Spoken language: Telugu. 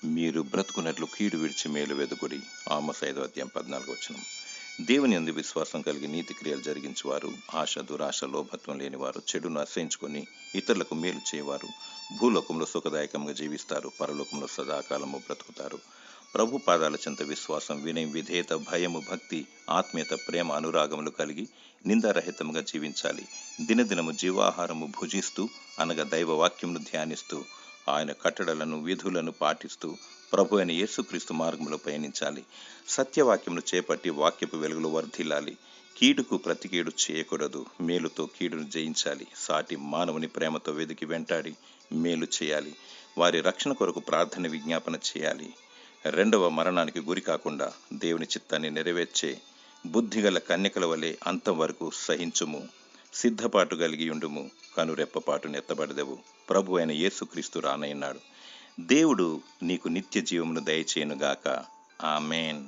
మీరు బ్రతుకున్నట్లు కీడు విడిచి మేలు వెదుకుడి. ఆమోస్ 5:14. దేవుని యందు విశ్వాసం కలిగి నీతి క్రియలు జరిగించువారు, ఆశ దురాశ లోభత్వం లేనివారు, చెడును అసహించుకొని ఇతరులకు మేలు చేయవారు భూలోకంలో సుఖదాయకంగా జీవిస్తారు, పరలోకంలో సదాకాలము బ్రతుకుతారు. ప్రభు పాదాల చెంత విశ్వాసం, వినయం, విధేయత, భయము, భక్తి, ఆత్మీయత, ప్రేమ, అనురాగములు కలిగి నిందారహితముగా జీవించాలి. దినదినము జీవాహారము భుజిస్తూ అనగా దైవ వాక్యమును ధ్యానిస్తూ ఆయన కట్టడలను విధులను పాటిస్తూ ప్రభు అయిన యేసుక్రీస్తు మార్గంలో పయనించాలి. సత్యవాక్యమును చేపట్టి వాక్యపు వెలుగులో వర్ధిల్లాలి. కీడుకు ప్రతికీడు చేయకూడదు, మేలుతో కీడును జయించాలి. సాటి మానవుని ప్రేమతో వెదికి వెంటాడి మేలు చేయాలి. వారి రక్షణ కొరకు ప్రార్థన విజ్ఞాపన చేయాలి. రెండవ మరణానికి గురి కాకుండా దేవుని చిత్తాన్ని నెరవేర్చే బుద్ధిగల కన్యకల వలె అంతం వరకు సహించుము. సిద్ధపాటు కలిగి ఉండుము, కనురెప్పపాటు నెత్తబడదెవు. ప్రభు అయిన యేసుక్రీస్తు రానయ్యున్నాడు. దేవుడు నీకు నిత్య జీవమును దయచేయునుగాక. ఆమేన్.